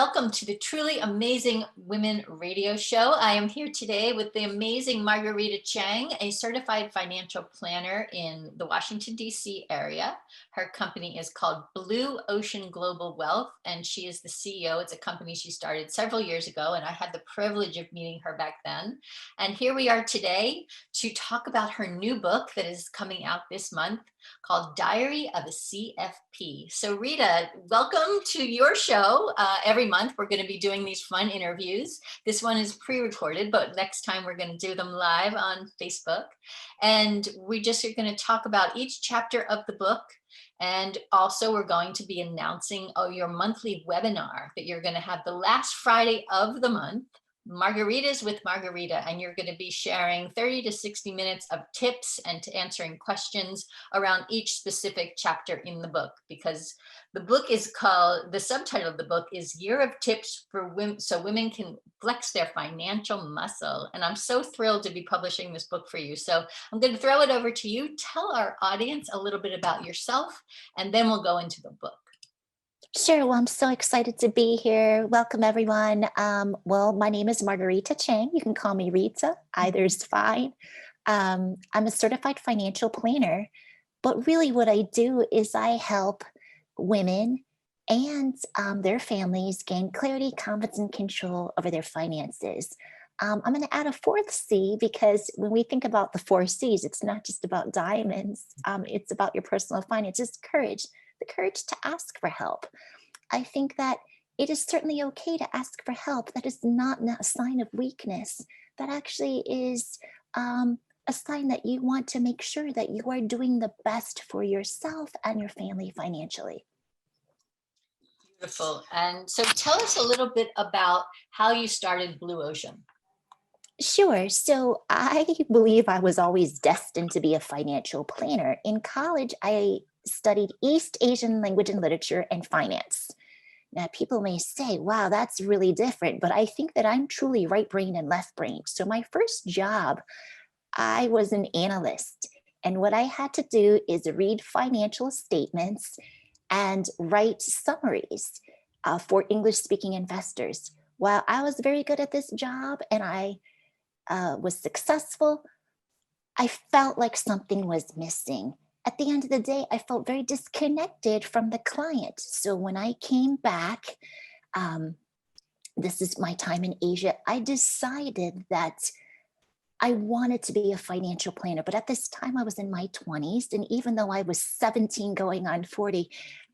welcome to the Truly Amazing Women radio show. I am here today with the amazing Marguerita Cheng, a certified financial planner in the Washington, D.C. area. Her company is called Blue Ocean Global Wealth, and she is the CEO. It's a company she started several years ago, and I had the privilege of meeting her back then. And here we are today to talk about her new book that is coming out this month, called Diary of a CFP. So Rita, welcome to your show. Every month we're going to be doing these fun interviews. This one is pre-recorded, but next time we're going to do them live on Facebook. And we just are going to talk about each chapter of the book. And also we're going to be announcing your monthly webinar that you're going to have the last Friday of the month. Margaritas with Marguerita, and you're going to be sharing 30 to 60 minutes of tips and to answering questions around each specific chapter in the book, because the book is called, the subtitle of the book is Year of Tips for Women, so women can flex their financial muscle. And I'm so thrilled to be publishing this book for you. So I'm going to throw it over to you. Tell our audience a little bit about yourself, and then we'll go into the book. Sure. Well, I'm so excited to be here. Welcome, everyone. Well, my name is Marguerita Cheng. You can call me Rita. Either's fine. I'm a certified financial planner, but really what I do is I help women and their families gain clarity, confidence, and control over their finances. I'm going to add a fourth C, because when we think about the four C's, it's not just about diamonds. It's about your personal finances, courage. The courage to ask for help. I think that it is certainly okay to ask for help. That is not a sign of weakness. That actually is a sign that you want to make sure that you are doing the best for yourself and your family financially. Beautiful. And so tell us a little bit about how you started Blue Ocean. Sure. So I believe I was always destined to be a financial planner. In college, I studied East Asian language and literature and finance. Now, people may say, wow, that's really different, but I think that I'm truly right-brained and left-brained. So my first job, I was an analyst. And what I had to do is read financial statements and write summaries for English-speaking investors. While I was very good at this job and I was successful, I felt like something was missing. At the end of the day, I felt very disconnected from the client. So when I came back, this is my time in Asia, I decided that I wanted to be a financial planner. But at this time, I was in my 20s. And even though I was 17 going on 40,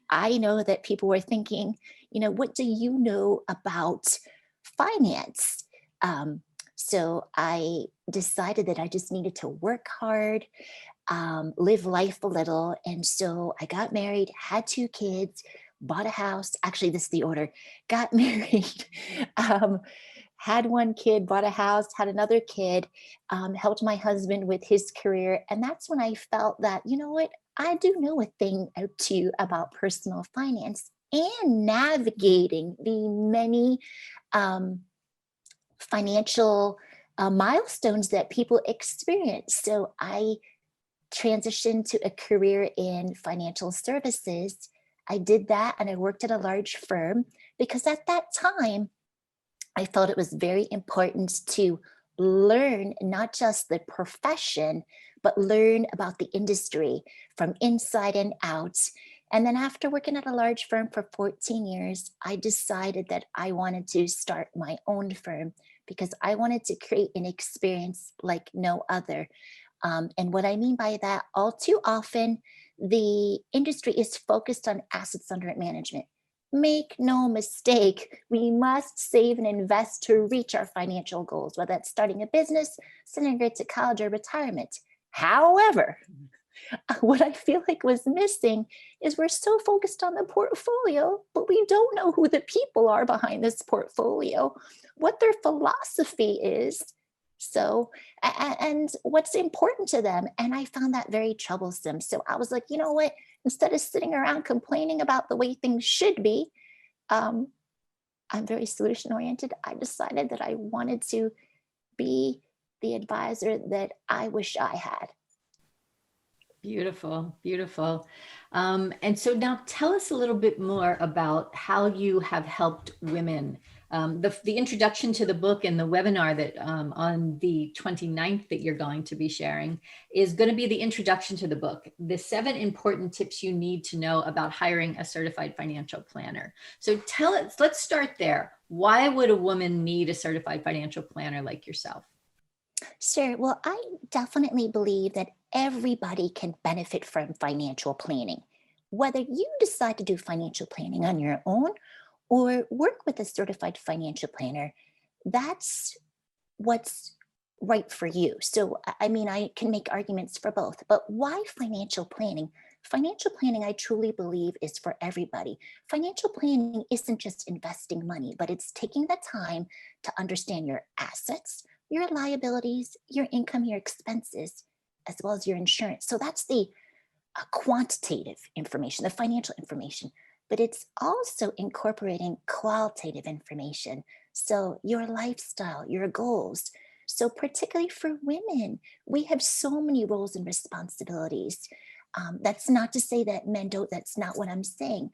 I know that people were thinking, you know, what do you know about finance? So I decided that I just needed to work hard, live life a little. And so I got married, had 2 kids, bought a house. Actually, this is the order. Got married, had 1 kid, bought a house, had another kid, helped my husband with his career. And that's when I felt that, you know what, I do know a thing or two about personal finance and navigating the many financial milestones that people experience. So I transitioned to a career in financial services. I did that and I worked at a large firm because at that time, I felt it was very important to learn not just the profession, but learn about the industry from inside and out. And then after working at a large firm for 14 years, I decided that I wanted to start my own firm because I wanted to create an experience like no other. And what I mean by that, all too often, the industry is focused on assets under management. Make no mistake, we must save and invest to reach our financial goals, whether that's starting a business, sending kids to college, or retirement. However, what I feel like was missing is we're so focused on the portfolio, but we don't know who the people are behind this portfolio, what their philosophy is, so, and what's important to them. And I found that very troublesome. So I was like, you know what, instead of sitting around complaining about the way things should be, I'm very solution oriented. I decided that I wanted to be the advisor that I wish I had. Beautiful, beautiful. And so now tell us a little bit more about how you have helped women. The introduction to the book and the webinar that on the 29th that you're going to be sharing is going to be the introduction to the book, the 7 important tips you need to know about hiring a certified financial planner. So tell us, let's start there. Why would a woman need a certified financial planner like yourself? Sure. Well, I definitely believe that everybody can benefit from financial planning. Whether you decide to do financial planning on your own or work with a certified financial planner, that's what's right for you. So, I mean, I can make arguments for both, but why financial planning? Financial planning, I truly believe, is for everybody. Financial planning isn't just investing money, but it's taking the time to understand your assets, your liabilities, your income, your expenses, as well as your insurance. So that's the quantitative information, the financial information, but it's also incorporating qualitative information. So your lifestyle, your goals. So, particularly for women, we have so many roles and responsibilities. That's not to say that men don't, that's not what I'm saying.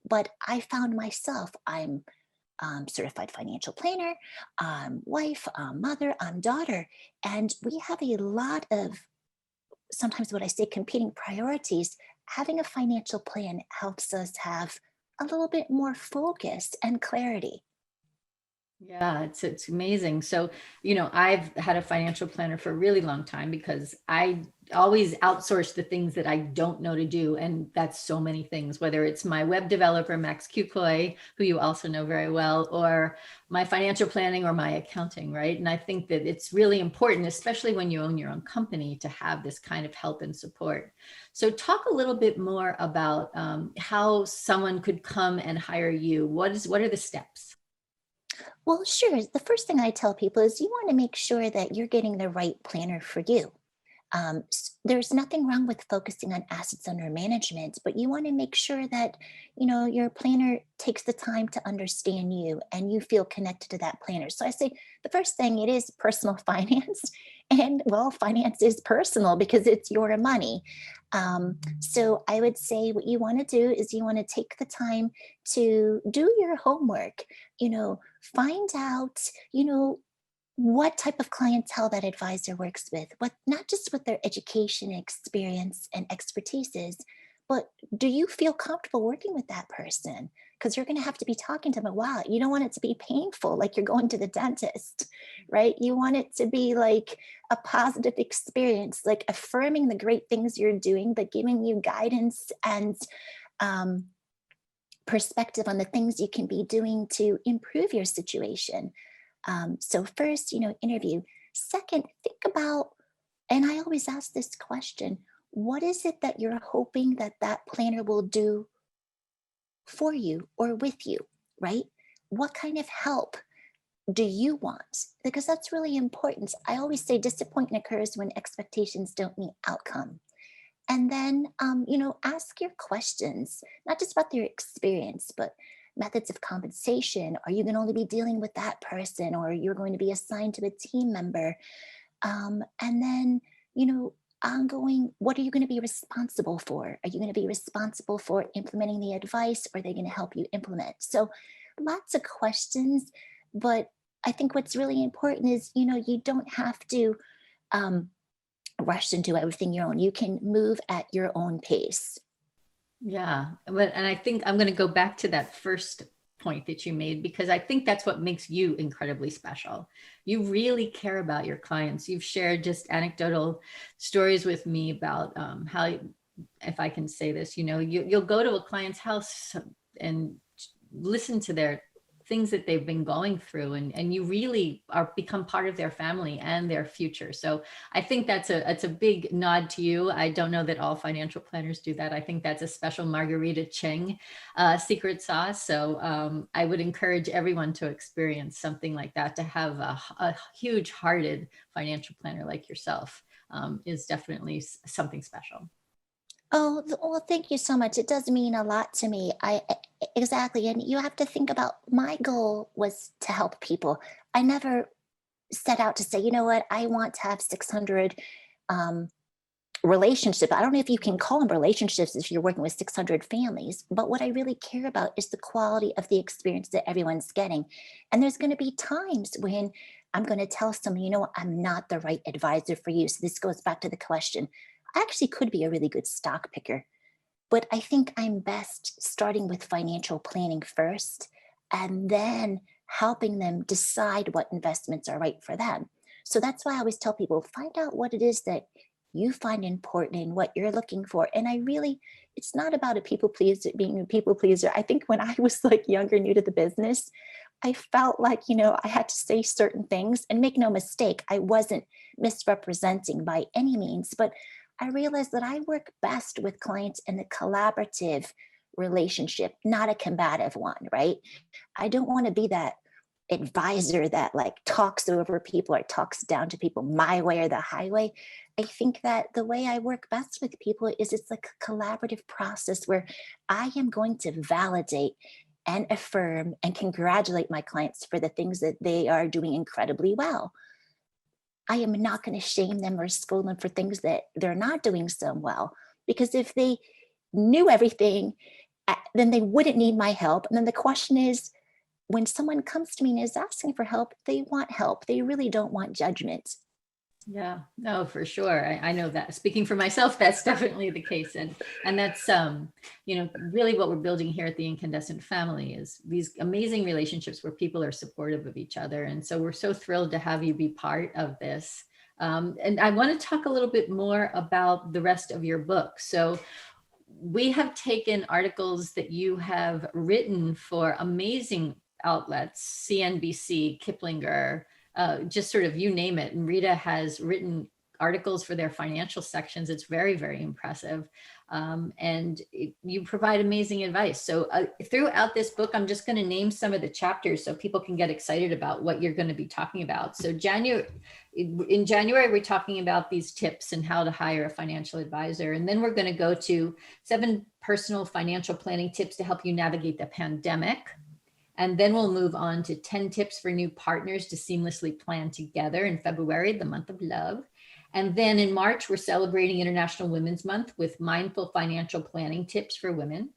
But I found myself, I'm certified financial planner, wife, mother, daughter, and we have a lot of sometimes what I say competing priorities. Having a financial plan helps us have a little bit more focus and clarity. Yeah, it's amazing. So, I've had a financial planner for a really long time because I always outsource the things that I don't know to do. And that's so many things, whether it's my web developer, Max Kukoy, who you also know very well, or my financial planning or my accounting, right? And I think that it's really important, especially when you own your own company, to have this kind of help and support. So talk a little bit more about how someone could come and hire you. What are the steps? Well, sure. The first thing I tell people is you want to make sure that you're getting the right planner for you. There's nothing wrong with focusing on assets under management, but you want to make sure that your planner takes the time to understand you and you feel connected to that planner. So I say the first thing, it is personal finance, and well, finance is personal because it's your money. So I would say what you want to do is you want to take the time to do your homework. Find out what type of clientele that advisor works with, what not just what their education experience and expertise is, but do you feel comfortable working with that person? Because you're going to have to be talking to them a while. You don't want it to be painful, like you're going to the dentist, right? You want it to be like a positive experience, like affirming the great things you're doing, but giving you guidance and um, perspective on the things you can be doing to improve your situation. So first, interview. Second, think about, and I always ask this question, what is it that you're hoping that that planner will do for you or with you, right? What kind of help do you want? Because that's really important. I always say disappointment occurs when expectations don't meet outcome. And then, ask your questions, not just about their experience, but methods of compensation. Are you going to only be dealing with that person, or you're going to be assigned to a team member? And then, ongoing, what are you going to be responsible for? Are you going to be responsible for implementing the advice, or are they going to help you implement? So lots of questions, but I think what's really important is, you don't have to rush into everything your own. You can move at your own pace. Yeah, and I think I'm going to go back to that first point that you made, because I think that's what makes you incredibly special. You really care about your clients. You've shared just anecdotal stories with me about how, if I can say this, you'll go to a client's house and listen to their things that they've been going through, and you really are become part of their family and their future. So I think that's a big nod to you. I don't know that all financial planners do that. I think that's a special Marguerita Cheng secret sauce. So I would encourage everyone to experience something like that. To have a huge hearted financial planner like yourself is definitely something special. Oh, well, thank you so much. It does mean a lot to me. Exactly. And you have to think about, my goal was to help people. I never set out to say, you know what, I want to have 600 um, relationship. I don't know if you can call them relationships if you're working with 600 families, but what I really care about is the quality of the experience that everyone's getting. And there's going to be times when I'm going to tell someone, you know, I'm not the right advisor for you. So this goes back to the question. I actually could be a really good stock picker, but I think I'm best starting with financial planning first and then helping them decide what investments are right for them. So that's why I always tell people, find out what it is that you find important and what you're looking for. And I really, it's not about a people pleaser, being a people pleaser. I think when I was like younger, new to the business, I felt like, you know, I had to say certain things, and make no mistake, I wasn't misrepresenting by any means, but I realized that I work best with clients in a collaborative relationship, not a combative one, right? I don't want to be that advisor that like talks over people or talks down to people my way or the highway. I think that the way I work best with people is it's like a collaborative process where I am going to validate and affirm and congratulate my clients for the things that they are doing incredibly well. I am not going to shame them or scold them for things that they're not doing so well, because if they knew everything, then they wouldn't need my help. And then the question is, when someone comes to me and is asking for help, they want help. They really don't want judgment. Yeah, no, for sure. I know that. Speaking for myself, that's definitely the case. And that's, you know, really what we're building here at the Inkandescent family is these amazing relationships where people are supportive of each other. And so we're so thrilled to have you be part of this. And I want to talk a little bit more about the rest of your book. So we have taken articles that you have written for amazing outlets, CNBC, Kiplinger, just sort of you name it. And Rita has written articles for their financial sections. It's very, very impressive. You provide amazing advice. So throughout this book, I'm just going to name some of the chapters so people can get excited about what you're going to be talking about. So in January, we're talking about these tips and how to hire a financial advisor. And then we're going to go to 7 personal financial planning tips to help you navigate the pandemic. And then we'll move on to 10 tips for new partners to seamlessly plan together in February, the month of love. And then in March, we're celebrating International Women's Month with mindful financial planning tips for women.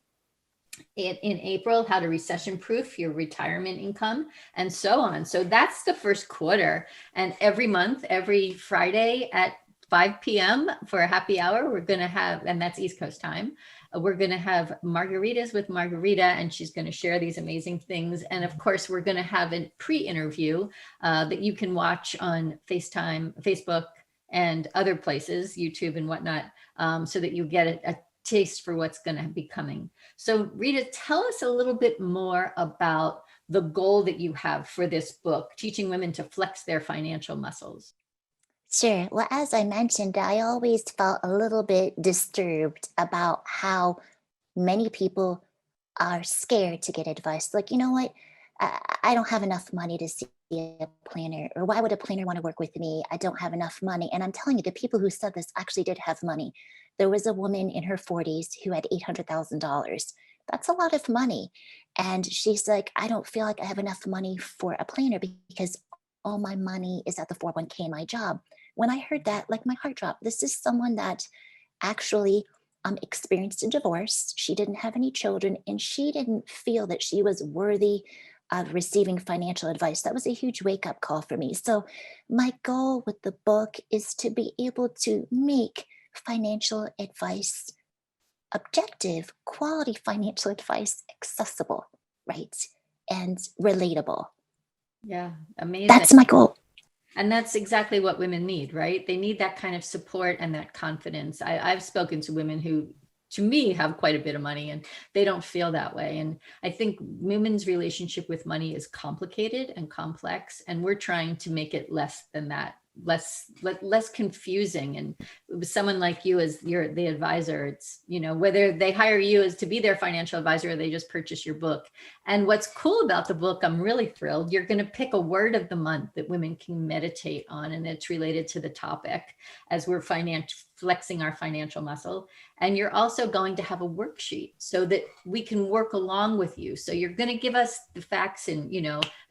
In April, how to recession-proof your retirement income, and so on. So that's the first quarter. And every month, every Friday at 5 p.m. for a happy hour, we're going to have, and that's East Coast time, we're going to have Margaritas with Margarita, and she's going to share these amazing things. And of course, we're going to have a pre-interview that you can watch on FaceTime, Facebook, and other places, YouTube and whatnot, so that you get a taste for what's going to be coming. So Rita, tell us a little bit more about the goal that you have for this book, teaching women to flex their financial muscles. Sure. Well, as I mentioned, I always felt a little bit disturbed about how many people are scared to get advice. Like, you know what? I don't have enough money to see a planner, or why would a planner want to work with me? I don't have enough money. And I'm telling you, the people who said this actually did have money. There was a woman in her 40s who had $800,000. That's a lot of money. And she's like, I don't feel like I have enough money for a planner because all my money is at the 401k in my job. When I heard that, like my heart dropped. This is someone that actually experienced a divorce. She didn't have any children, and she didn't feel that she was worthy of receiving financial advice. That was a huge wake-up call for me. So my goal with the book is to be able to make financial advice objective, quality financial advice accessible, right? And relatable. Yeah, amazing. That's my goal. And that's exactly what women need, right? They need that kind of support and that confidence. I've spoken to women who, to me, have quite a bit of money and they don't feel that way. And I think women's relationship with money is complicated and complex, and we're trying to make it less than that, less confusing. And with someone like you as the advisor, it's, you know, whether they hire you as to be their financial advisor or they just purchase your book. And what's cool about the book, I'm really thrilled, you're going to pick a word of the month that women can meditate on, and it's related to the topic as we're flexing our financial muscle. And you're also going to have a worksheet so that we can work along with you. So you're going to give us the facts in,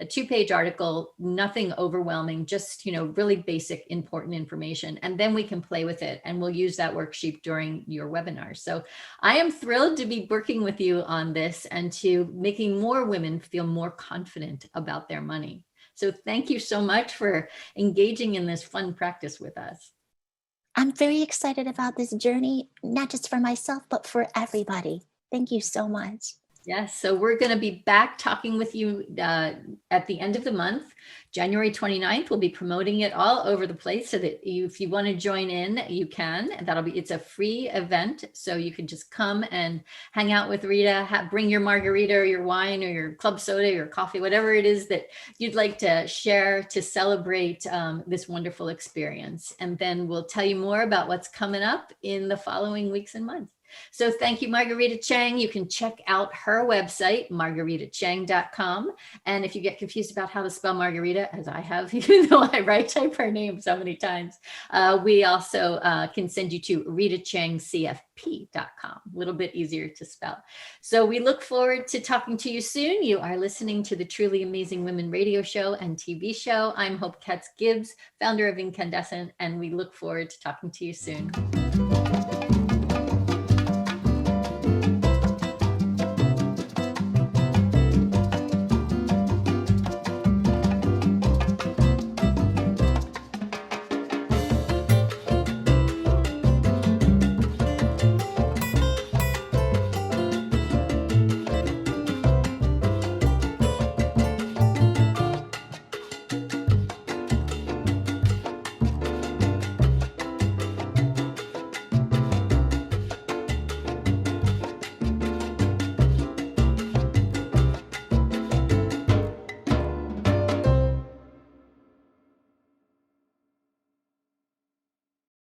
a 2-page article, nothing overwhelming, just, really basic, important information. And then we can play with it, and we'll use that worksheet during your webinar. So I am thrilled to be working with you on this and to making more women feel more confident about their money. So thank you so much for engaging in this fun practice with us. I'm very excited about this journey, not just for myself, but for everybody. Thank you so much. Yes, so we're going to be back talking with you at the end of the month. January 29th, we'll be promoting it all over the place so that if you want to join in, you can. It's a free event, so you can just come and hang out with Rita, bring your margarita or your wine or your club soda, your coffee, whatever it is that you'd like to share to celebrate this wonderful experience. And then we'll tell you more about what's coming up in the following weeks and months. So thank you, Marguerita Cheng. You can check out her website, margueritacheng.com. And if you get confused about how to spell Margarita, as I have, even though I type her name so many times, we also can send you to ritachengcfp.com. A little bit easier to spell. So we look forward to talking to you soon. You are listening to the Truly Amazing Women radio show and TV show. I'm Hope Katz Gibbs, founder of Inkandescent, and we look forward to talking to you soon.